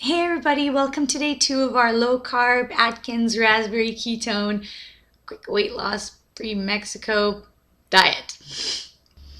Hey everybody, welcome to day 2 of our low carb Atkins raspberry ketone quick weight loss pre-Mexico diet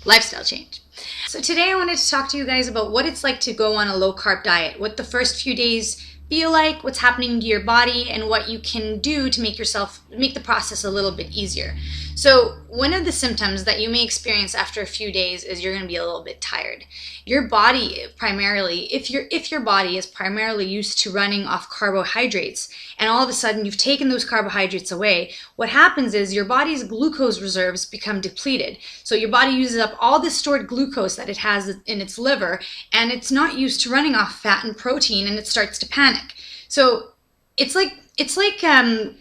lifestyle change. So today I wanted to talk to you guys about what it's like to go on a low carb diet, what the first few days feel like, what's happening to your body, and what you can do to make the process a little bit easier. So one of the symptoms that you may experience after a few days is you're going to be a little bit tired. Your body primarily, if your body is primarily used to running off carbohydrates, and all of a sudden you've taken those carbohydrates away, what happens is your body's glucose reserves become depleted. So your body uses up all the stored glucose that it has in its liver, and it's not used to running off fat and protein, and it starts to panic. So it's like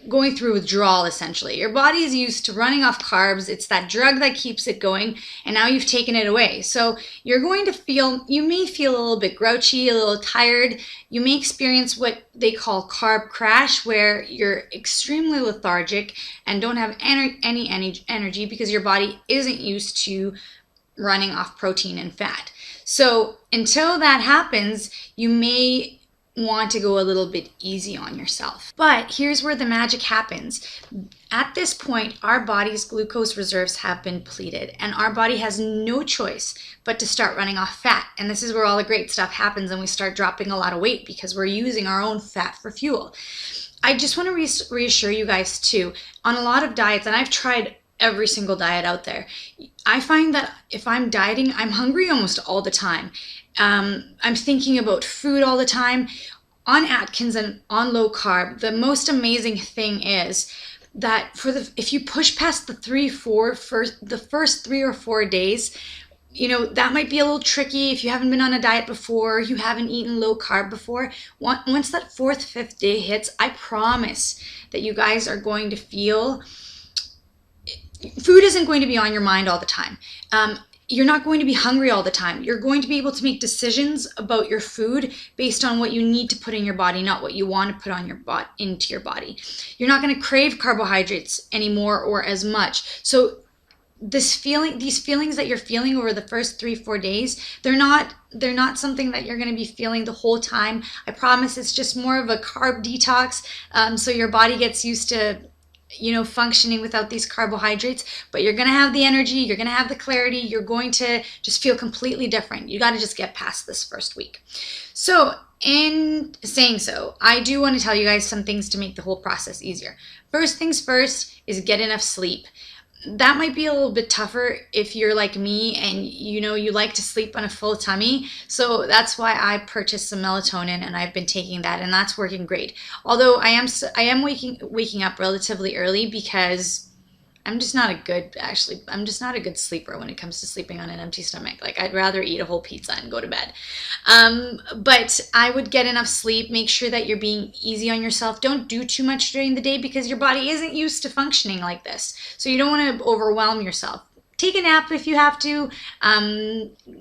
going through withdrawal, essentially. Your body is used to running off carbs. It's that drug that keeps it going, and now you've taken it away. So you may feel a little bit grouchy, a little tired. You may experience what they call carb crash, where you're extremely lethargic and don't have any energy because your body isn't used to running off protein and fat. So until that happens, you may want to go a little bit easy on yourself. But here's where the magic happens. At this point, our body's glucose reserves have been depleted, and our body has no choice but to start running off fat. And this is where all the great stuff happens, and we start dropping a lot of weight because we're using our own fat for fuel. I just want to reassure you guys too, on a lot of diets, and I've tried every single diet out there, I find that if I'm dieting, I'm hungry almost all the time. I'm thinking about food all the time. On Atkins and on low carb, the most amazing thing is that if you push past the first 3 or 4 days, that might be a little tricky if you haven't been on a diet before, you haven't eaten low carb before. Once that 4th, 5th day hits, I promise that you guys are going to feel food isn't going to be on your mind all the time. You're not going to be hungry all the time. You're going to be able to make decisions about your food based on what you need to put in your body, not what you want to put on into your body. You're not going to crave carbohydrates anymore or as much. So these feelings that you're feeling over the first 3-4 days, they're not something that you're going to be feeling the whole time. I promise it's just more of a carb detox. So your body gets used to functioning without these carbohydrates, but you're going to have the energy, you're going to have the clarity, you're going to just feel completely different. You got to just get past this first week. So in saying so, I do want to tell you guys some things to make the whole process easier. First things first is get enough sleep. That might be a little bit tougher if you're like me and you like to sleep on a full tummy. So that's why I purchased some melatonin, and I've been taking that, and that's working great. Although I am waking up relatively early because I'm just not a good sleeper when it comes to sleeping on an empty stomach. Like, I'd rather eat a whole pizza and go to bed. But I would get enough sleep. Make sure that you're being easy on yourself. Don't do too much during the day because your body isn't used to functioning like this. So you don't want to overwhelm yourself. Take a nap if you have to.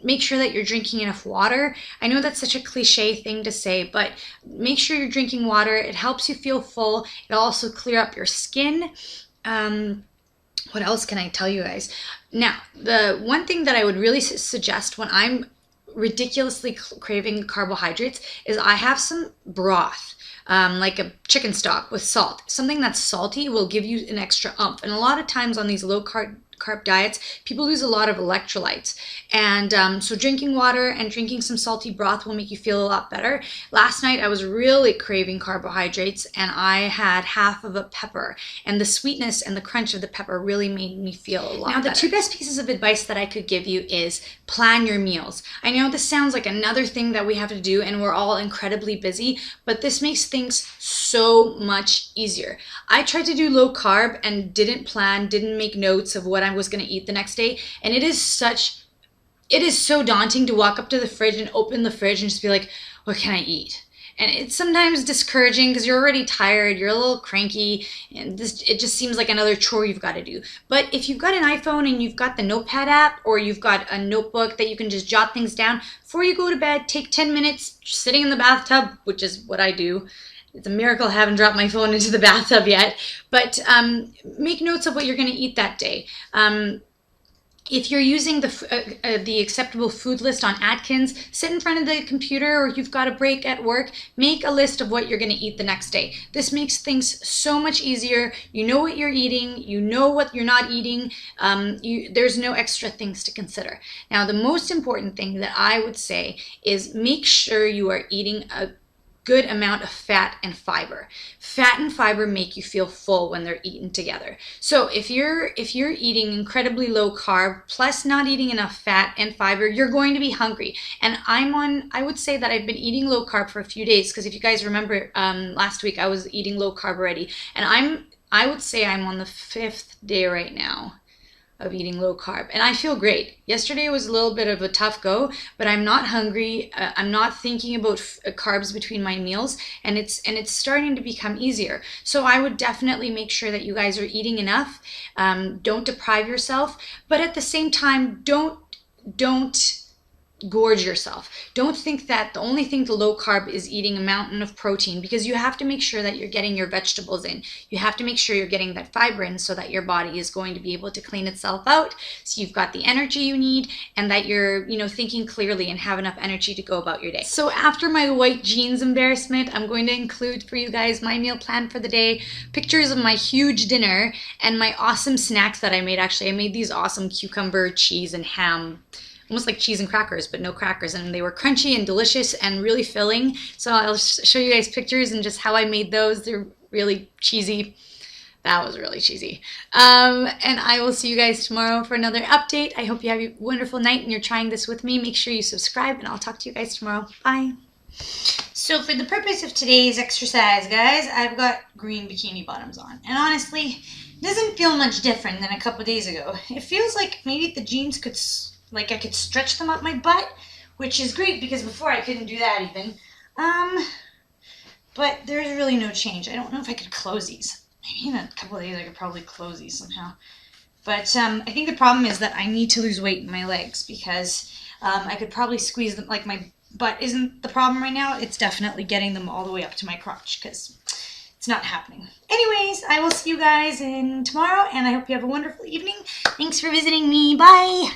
Make sure that you're drinking enough water. I know that's such a cliche thing to say, but make sure you're drinking water. It helps you feel full. It'll also clear up your skin. What else can I tell you guys? Now, the one thing that I would really suggest when I'm ridiculously craving carbohydrates is I have some broth, like a chicken stock with salt. Something that's salty will give you an extra oomph. And a lot of times on these low carb diets, people lose a lot of electrolytes. And so drinking water and drinking some salty broth will make you feel a lot better. Last night I was really craving carbohydrates, and I had half of a pepper, and the sweetness and the crunch of the pepper really made me feel a lot better. Now, the 2 best pieces of advice that I could give you is plan your meals. I know this sounds like another thing that we have to do, and we're all incredibly busy, but this makes things so much easier. I tried to do low carb and didn't make notes of what I was going to eat the next day, and it is so daunting to walk up to the fridge and open the fridge and just be like, what can I eat? And it's sometimes discouraging because you're already tired, you're a little cranky, and it just seems like another chore you've got to do. But if you've got an iPhone and you've got the Notepad app, or you've got a notebook that you can just jot things down, before you go to bed, take 10 minutes sitting in the bathtub, which is what I do. It's a miracle I haven't dropped my phone into the bathtub yet. But make notes of what you're going to eat that day. If you're using the acceptable food list on Atkins, sit in front of the computer, or you've got a break at work, make a list of what you're going to eat the next day. This makes things so much easier. You know what you're eating, you know what you're not eating. There's no extra things to consider. Now, the most important thing that I would say is make sure you are eating a good amount of fat and fiber. Fat and fiber make you feel full when they're eaten together. So if you're eating incredibly low carb plus not eating enough fat and fiber, you're going to be hungry. And I would say that I've been eating low carb for a few days, because if you guys remember last week I was eating low carb already, and I would say I'm on the 5th day right now of eating low carb, and I feel great. Yesterday was a little bit of a tough go, but I'm not hungry. I'm not thinking about carbs between my meals, and it's starting to become easier. So I would definitely make sure that you guys are eating enough. Don't deprive yourself, but at the same time, don't gorge yourself. Don't think that the only thing to low carb is eating a mountain of protein, because you have to make sure that you're getting your vegetables in. You have to make sure you're getting that fiber in, so that your body is going to be able to clean itself out, so you've got the energy you need, and that you're, thinking clearly and have enough energy to go about your day. So after my white jeans embarrassment, I'm going to include for you guys my meal plan for the day, pictures of my huge dinner, and my awesome snacks that I made. Actually, I made these awesome cucumber, cheese, and ham, almost like cheese and crackers, but no crackers, and they were crunchy and delicious and really filling. So I'll show you guys pictures and just how I made those. They're really cheesy. That was really cheesy. And I will see you guys tomorrow for another update. I hope you have a wonderful night and you're trying this with me. Make sure you subscribe, and I'll talk to you guys tomorrow. Bye. So for the purpose of today's exercise, guys, I've got green bikini bottoms on. And honestly, it doesn't feel much different than a couple days ago. It feels like maybe the jeans could, I could stretch them up my butt, which is great, because before I couldn't do that even. But there's really no change. I don't know if I could close these. Maybe in a couple of days I could probably close these somehow. But I think the problem is that I need to lose weight in my legs, because I could probably squeeze them. Like, my butt isn't the problem right now. It's definitely getting them all the way up to my crotch, because it's not happening. Anyways, I will see you guys tomorrow, and I hope you have a wonderful evening. Thanks for visiting me. Bye.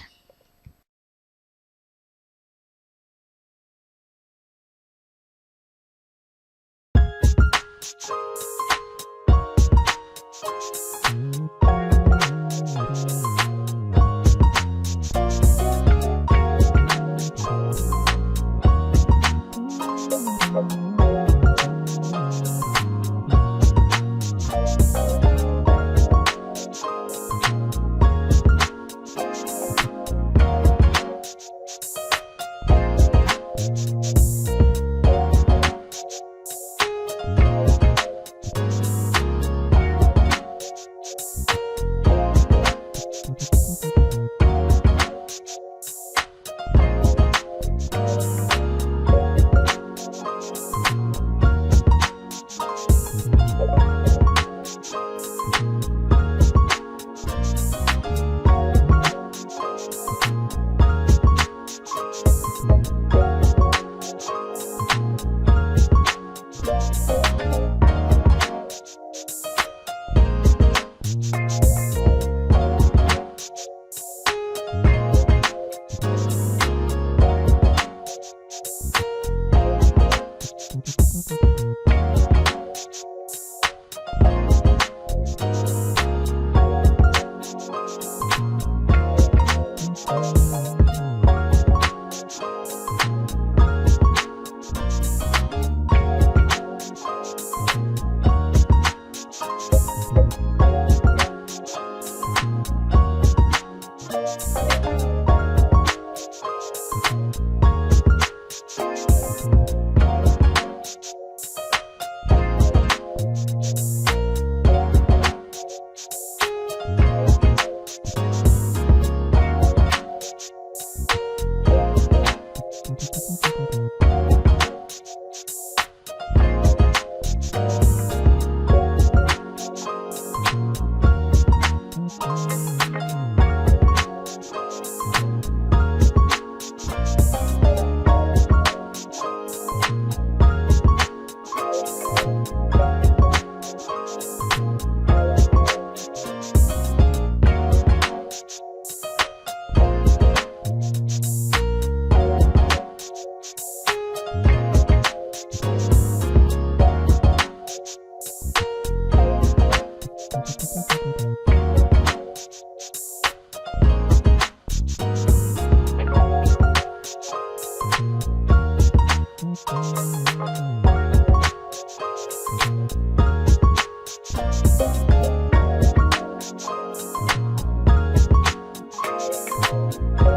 Peace.